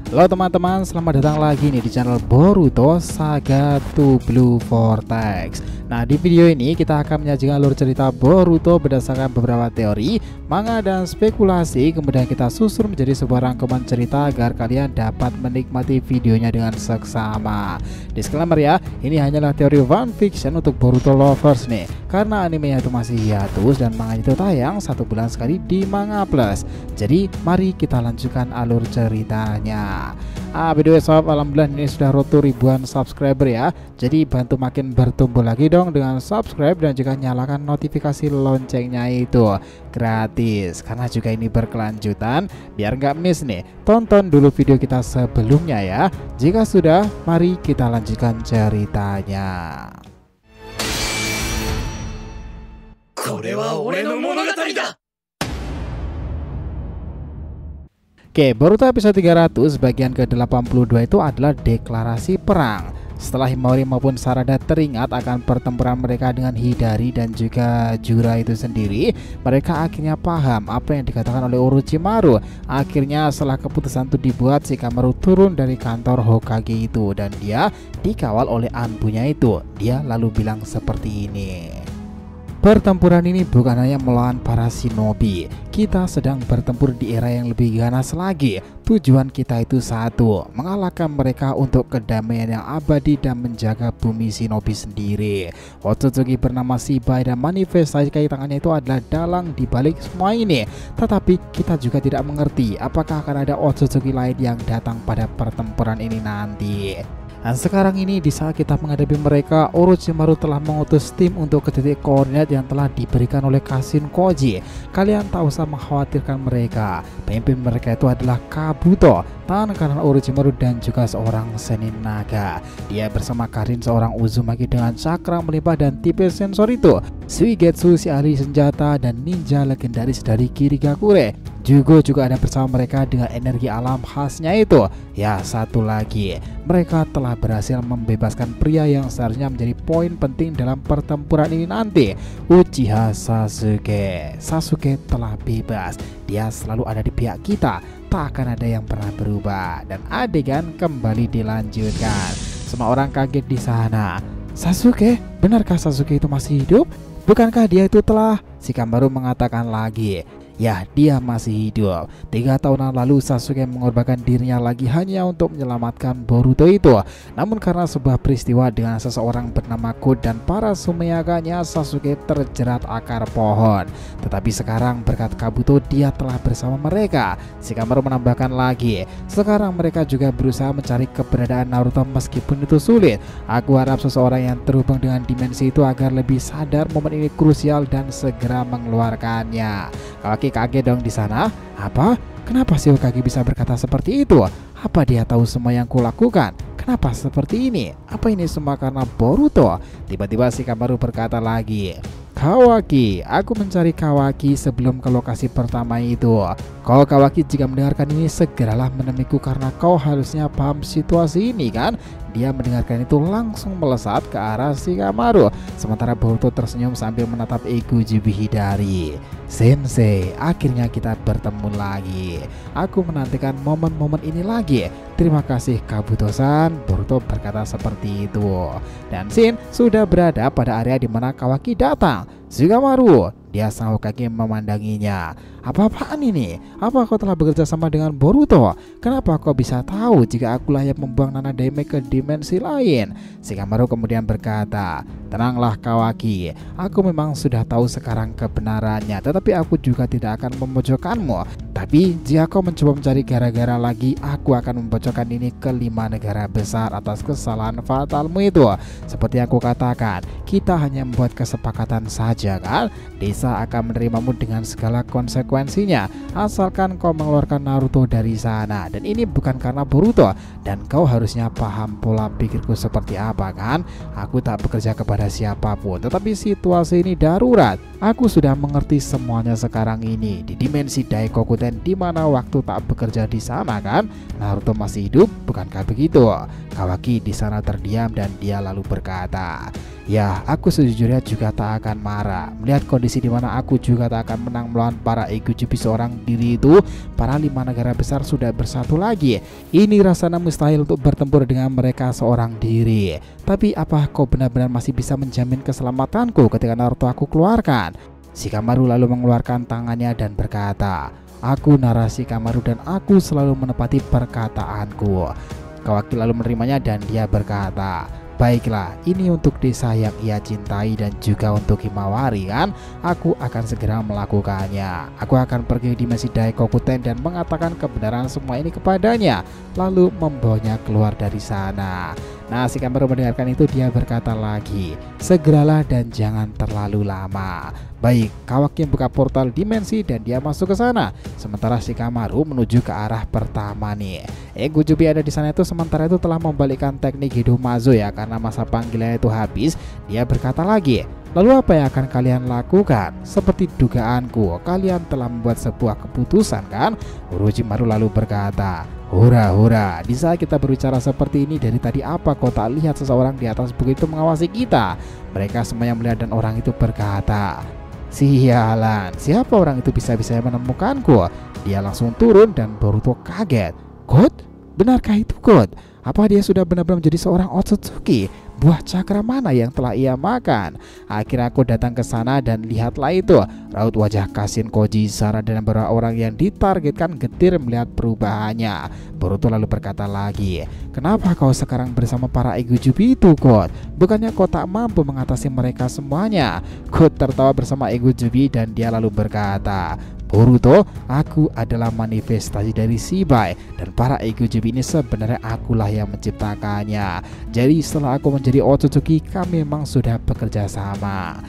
Halo teman-teman, selamat datang lagi nih di channel Boruto Saga to Blue Vortex. Nah, di video ini kita akan menyajikan alur cerita Boruto berdasarkan beberapa teori, manga, dan spekulasi. Kemudian kita susun menjadi sebuah rangkuman cerita agar kalian dapat menikmati videonya dengan seksama. Disclaimer ya, ini hanyalah teori fanfiction untuk Boruto lovers nih, karena animenya itu masih hiatus dan manga itu tayang 1 bulan sekali di Manga Plus. Jadi mari kita lanjutkan alur ceritanya. By the way sob, alhamdulillah ini sudah road to ribuan subscriber ya. Jadi bantu makin bertumbuh lagi dong dengan subscribe dan juga nyalakan notifikasi loncengnya itu gratis, karena juga ini berkelanjutan biar nggak miss nih. Tonton dulu video kita sebelumnya ya. Jika sudah, mari kita lanjutkan ceritanya. Oke, Boruto episode 300 bagian ke-82 itu adalah deklarasi perang. Setelah Himawari maupun Sarada teringat akan pertempuran mereka dengan Hidari dan juga Jura itu sendiri, mereka akhirnya paham apa yang dikatakan oleh Orochimaru. Akhirnya setelah keputusan itu dibuat, Shikamaru turun dari kantor Hokage itu dan dia dikawal oleh Anbunya itu. Dia lalu bilang seperti ini: pertempuran ini bukan hanya melawan para shinobi. Kita sedang bertempur di era yang lebih ganas lagi. Tujuan kita itu satu, mengalahkan mereka untuk kedamaian yang abadi dan menjaga bumi shinobi sendiri. Otsutsuki bernama Shibai dan manifestasi kaki tangannya itu adalah dalang di balik semua ini. Tetapi kita juga tidak mengerti apakah akan ada Otsutsuki lain yang datang pada pertempuran ini nanti. Dan sekarang ini di saat kita menghadapi mereka, Orochimaru telah mengutus tim untuk ke titik koordinat yang telah diberikan oleh Kashin Koji. Kalian tak usah mengkhawatirkan mereka. Pemimpin mereka itu adalah Kabuto, tangan kanan Orochimaru dan juga seorang Senin Naga. Dia bersama Karin seorang Uzumaki dengan cakra melimpah dan tipe sensor itu, Suigetsu si ahli senjata dan ninja legendaris dari Kirigakure. Juga ada bersama mereka dengan energi alam khasnya itu. Ya, satu lagi, mereka telah berhasil membebaskan pria yang seharusnya menjadi poin penting dalam pertempuran ini nanti, Uchiha Sasuke. Sasuke telah bebas. Dia selalu ada di pihak kita. Tak akan ada yang pernah berubah. Dan adegan kembali dilanjutkan. Semua orang kaget di sana. Sasuke? Benarkah Sasuke itu masih hidup? Bukankah dia itu telah? Shikamaru mengatakan lagi, ya, dia masih hidup. 3 tahun lalu Sasuke mengorbankan dirinya lagi hanya untuk menyelamatkan Boruto itu. Namun karena sebuah peristiwa dengan seseorang bernama Ko dan para Sumeyaganya, Sasuke terjerat akar pohon. Tetapi sekarang berkat Kabuto dia telah bersama mereka. Shikamaru menambahkan lagi, sekarang mereka juga berusaha mencari keberadaan Naruto meskipun itu sulit. Aku harap seseorang yang terhubung dengan dimensi itu agar lebih sadar momen ini krusial dan segera mengeluarkannya. Kawaki kaget dong di sana. Apa? Kenapa si Hokage bisa berkata seperti itu? Apa dia tahu semua yang kulakukan? Kenapa seperti ini? Apa ini semua karena Boruto? Tiba-tiba Shikamaru berkata lagi, Kawaki, aku mencari Kawaki sebelum ke lokasi pertama itu. Kau Kawaki, jika mendengarkan ini segeralah menemuiku karena kau harusnya paham situasi ini kan? Dia mendengarkan itu langsung melesat ke arah Shikamaru. Sementara Boruto tersenyum sambil menatap ego Jibi Hidari. Sensei, akhirnya kita bertemu lagi. Aku menantikan momen-momen ini lagi. Terima kasih Kabuto-san. Boruto berkata seperti itu. Dan Shin sudah berada pada area di mana Kawaki datang. Shikamaru, dia sang Hokage memandanginya. Apa-apaan ini? Apa kau telah bekerja sama dengan Boruto? Kenapa kau bisa tahu jika akulah yang membuang Nanadeime ke dimensi lain? Shikamaru kemudian berkata, tenanglah Kawaki, aku memang sudah tahu sekarang kebenarannya, tetapi aku juga tidak akan memojokkanmu. Tapi jika kau mencoba mencari gara-gara lagi, aku akan membocorkan ini ke 5 negara besar atas kesalahan fatalmu itu. Seperti yang aku katakan, kita hanya membuat kesepakatan saja kan? Desa akan menerimamu dengan segala konsekuensinya asalkan kau mengeluarkan Naruto dari sana. Dan ini bukan karena Boruto, dan kau harusnya paham pola pikirku seperti apa kan? Aku tak bekerja kepada siapapun, tetapi situasi ini darurat. Aku sudah mengerti semuanya sekarang ini di dimensi Daikokuten, di mana waktu tak bekerja di sana kan? Naruto masih hidup, bukankah begitu? Kawaki di sana terdiam dan dia lalu berkata, ya, aku sejujurnya juga tak akan marah melihat kondisi di dimana aku juga tak akan menang melawan para Ego Jubi seorang diri itu. Para 5 negara besar sudah bersatu lagi. Ini rasanya mustahil untuk bertempur dengan mereka seorang diri. Tapi apa kau benar-benar masih bisa menjamin keselamatanku ketika Naruto aku keluarkan? Shikamaru lalu mengeluarkan tangannya dan berkata, aku narasi Shikamaru dan aku selalu menepati perkataanku. Kawaki lalu menerimanya dan dia berkata, baiklah, ini untuk desa yang ia cintai dan juga untuk Himawari kan? Aku akan segera melakukannya. Aku akan pergi di dimensi Daikokuten dan mengatakan kebenaran semua ini kepadanya, lalu membawanya keluar dari sana. Nah, Shikamaru mendengarkan itu dia berkata lagi, segeralah dan jangan terlalu lama. Baik, Kawaki membuka portal dimensi dan dia masuk ke sana. Sementara Shikamaru menuju ke arah pertama nih. Ego Jubi ada di sana itu sementara itu telah membalikkan teknik Hidomazo ya, karena masa panggilannya itu habis. Dia berkata lagi, lalu apa yang akan kalian lakukan? Seperti dugaanku, kalian telah membuat sebuah keputusan kan? Orochimaru lalu berkata, hura hura, di saat kita berbicara seperti ini dari tadi apa kau tak lihat seseorang di atas bukit itu mengawasi kita? Mereka semuanya melihat dan orang itu berkata, sialan, siapa orang itu bisa-bisanya menemukanku? Dia langsung turun dan Boruto kaget. God? Benarkah itu God? Apa dia sudah benar-benar menjadi seorang Otsutsuki? Buah cakra mana yang telah ia makan? Akhirnya aku datang ke sana dan lihatlah itu. Raut wajah Kashin, Koji, Sarada dan beberapa orang yang ditargetkan getir melihat perubahannya. Boruto lalu berkata lagi, kenapa kau sekarang bersama para Ego Jubi itu, God? Bukannya kau tak mampu mengatasi mereka semuanya? God tertawa bersama Ego Jubi dan dia lalu berkata, Boruto, aku adalah manifestasi dari Shibai dan para Ego Jubi ini sebenarnya akulah yang menciptakannya. Jadi setelah aku menjadi Otsutsuki, kami memang sudah bekerja sama.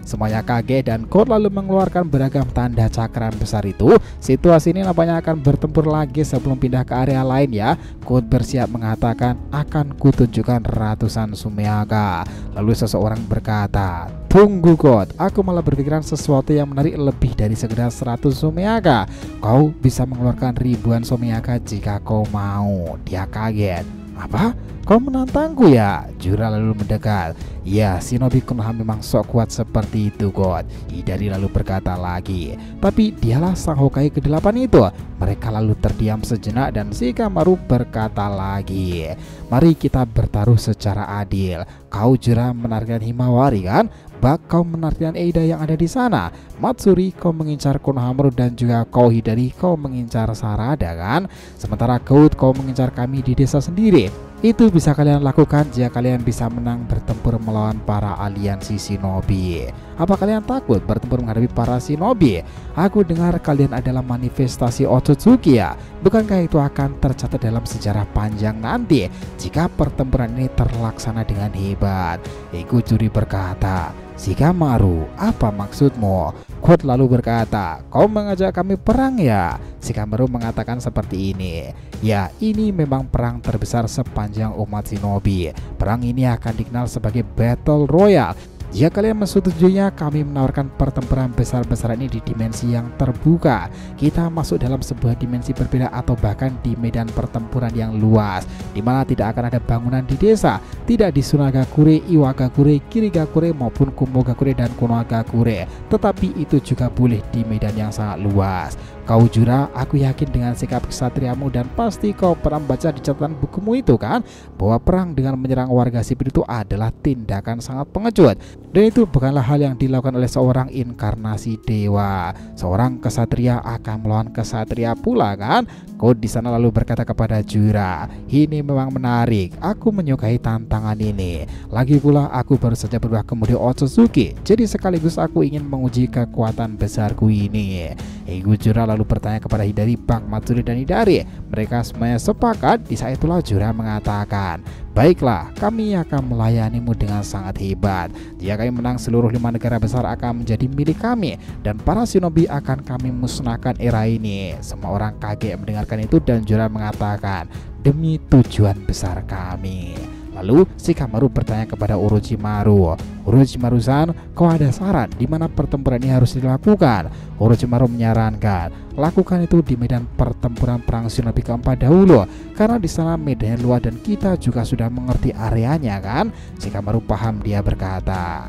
Semuanya kaget dan Code lalu mengeluarkan beragam tanda cakram besar itu. Situasi ini nampaknya akan bertempur lagi sebelum pindah ke area lain ya. Code bersiap mengatakan akan kutunjukkan ratusan Sumeaga. Lalu seseorang berkata, tunggu Code, aku malah berpikiran sesuatu yang menarik lebih dari sekedar 100 Sumeaga. Kau bisa mengeluarkan ribuan Sumeaga jika kau mau. Dia kaget. Apa? Kau menantangku ya? Jura lalu mendekat. Ya, Shinobi Konoha memang sok kuat seperti itu, God. Hidari lalu berkata lagi. Tapi dialah sang Hokage ke-8 itu. Mereka lalu terdiam sejenak dan Shikamaru berkata lagi, mari kita bertaruh secara adil. Kau Jura menargetkan Himawari kan? Bak kau menargetkan Eida yang ada di sana. Matsuri kau mengincar Konohamaru dan juga kau Hidari kau mengincar Sarada kan? Sementara kau mengincar kami di desa sendiri. Itu bisa kalian lakukan jika kalian bisa menang bertempur melawan para aliansi Shinobi. Apa kalian takut bertempur menghadapi para Shinobi? Aku dengar kalian adalah manifestasi Otsutsuki ya. Bukankah itu akan tercatat dalam sejarah panjang nanti jika pertempuran ini terlaksana dengan hebat? Ego Jubi berkata, Shikamaru, apa maksudmu? Quote lalu berkata, kau mengajak kami perang ya? Shikamaru mengatakan seperti ini, ya ini memang perang terbesar sepanjang umat Shinobi. Perang ini akan dikenal sebagai Battle Royale. Jika kalian menyetujuinya, kami menawarkan pertempuran besar-besaran ini di dimensi yang terbuka. Kita masuk dalam sebuah dimensi berbeda atau bahkan di medan pertempuran yang luas, di mana tidak akan ada bangunan di desa, tidak di Sunagakure, Iwagakure, Kirigakure maupun Kumogakure dan Konohagakure. Tetapi itu juga boleh di medan yang sangat luas. Kau Jura, aku yakin dengan sikap kesatriamu dan pasti kau pernah baca di catatan bukumu itu kan, bahwa perang dengan menyerang warga sipil itu adalah tindakan sangat pengecut. Dan itu bukanlah hal yang dilakukan oleh seorang inkarnasi dewa. Seorang kesatria akan melawan kesatria pula kan? Kau di sana lalu berkata kepada Jura, ini memang menarik, aku menyukai tantangan ini. Lagi pula aku baru saja berubah kemudian Otsutsuki, jadi sekaligus aku ingin menguji kekuatan besarku ini. Ego Jura lalu bertanya kepada Hidari, Bak, Matsuri dan Hidari. Mereka semuanya sepakat. Di saat itulah Jura mengatakan, baiklah, kami akan melayanimu dengan sangat hebat. Jika kami menang, seluruh 5 negara besar akan menjadi milik kami dan para shinobi akan kami musnahkan era ini. Semua orang kaget mendengarkan itu dan Jura mengatakan, demi tujuan besar kami. Lalu Shikamaru bertanya kepada Orochimaru, Orochimaru-san, kau ada saran di mana pertempuran ini harus dilakukan? Orochimaru menyarankan, lakukan itu di medan pertempuran perang Shinobi keempat dahulu, karena di sana medannya luas dan kita juga sudah mengerti areanya kan? Shikamaru paham, dia berkata,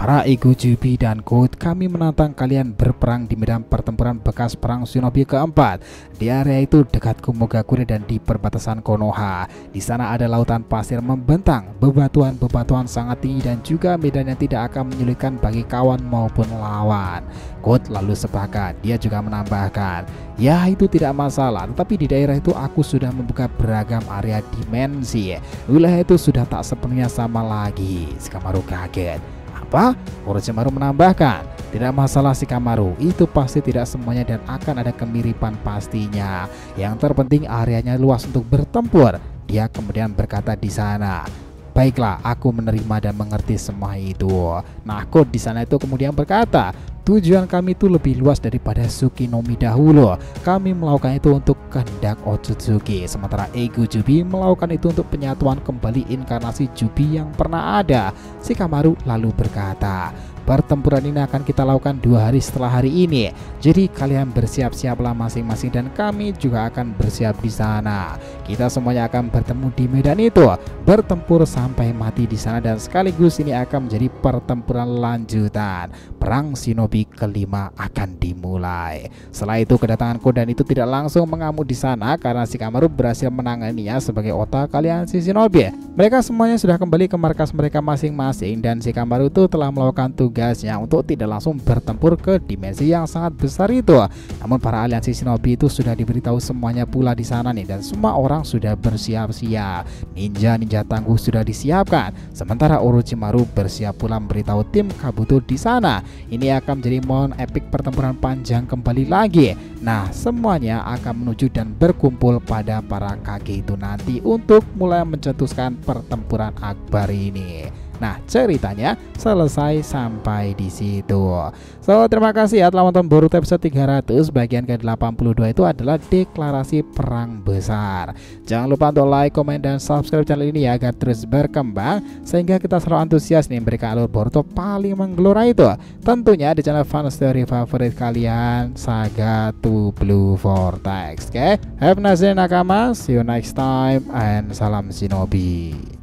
Para Ego Jubi dan Code, kami menantang kalian berperang di medan pertempuran bekas perang Shinobi keempat. Di area itu dekat Kumogakure dan di perbatasan Konoha. Di sana ada lautan pasir membentang, bebatuan-bebatuan sangat tinggi dan juga medan yang tidak akan menyulitkan bagi kawan maupun lawan. Code lalu sepakat. Dia juga menambahkan, ya itu tidak masalah, tetapi di daerah itu aku sudah membuka beragam area dimensi. Wilayah itu sudah tak sepenuhnya sama lagi. Shikamaru kaget. Apa? Orochimaru menambahkan, tidak masalah Shikamaru, itu pasti tidak semuanya dan akan ada kemiripan pastinya. Yang terpenting areanya luas untuk bertempur. Dia kemudian berkata di sana, baiklah, aku menerima dan mengerti semua itu. Nah, Code di sana itu kemudian berkata, tujuan kami itu lebih luas daripada Tsukinomi dahulu. Kami melakukan itu untuk kehendak Otsutsuki, sementara Ego Jubi melakukan itu untuk penyatuan kembali inkarnasi Jubi yang pernah ada. Shikamaru lalu berkata, pertempuran ini akan kita lakukan 2 hari setelah hari ini. Jadi kalian bersiap-siaplah masing-masing dan kami juga akan bersiap di sana. Kita semuanya akan bertemu di medan itu, bertempur sampai mati di sana dan sekaligus ini akan menjadi pertempuran lanjutan. Perang Shinobi kelima akan dimulai. Setelah itu kedatangan Kodan itu tidak langsung mengamuk di sana karena Shikamaru berhasil menanganinya sebagai otak aliansi Shinobi. Mereka semuanya sudah kembali ke markas mereka masing-masing dan Shikamaru itu telah melakukan tugasnya untuk tidak langsung bertempur ke dimensi yang sangat besar itu. Namun para aliansi Shinobi itu sudah diberitahu semuanya pula di sana nih dan semua orang sudah bersiap-siap. Ninja-ninja tangguh sudah disiapkan. Sementara Orochimaru bersiap pula memberitahu tim Kabuto di sana. Ini akan menjadi momen epic pertempuran panjang kembali lagi. Nah, semuanya akan menuju dan berkumpul pada para kage itu nanti untuk mulai mencetuskan pertempuran akbar ini. Nah, ceritanya selesai sampai di situ. So, terima kasih ya telah menonton Boruto episode 300. Bagian ke-82 itu adalah deklarasi perang besar. Jangan lupa untuk like, komen, dan subscribe channel ini ya agar terus berkembang sehingga kita selalu antusias nih memberikan alur Boruto paling menggelora itu. Tentunya di channel fun story favorit kalian, Saga to Blue Vortex. Oke, have a nice day nakama. See you next time and salam Shinobi.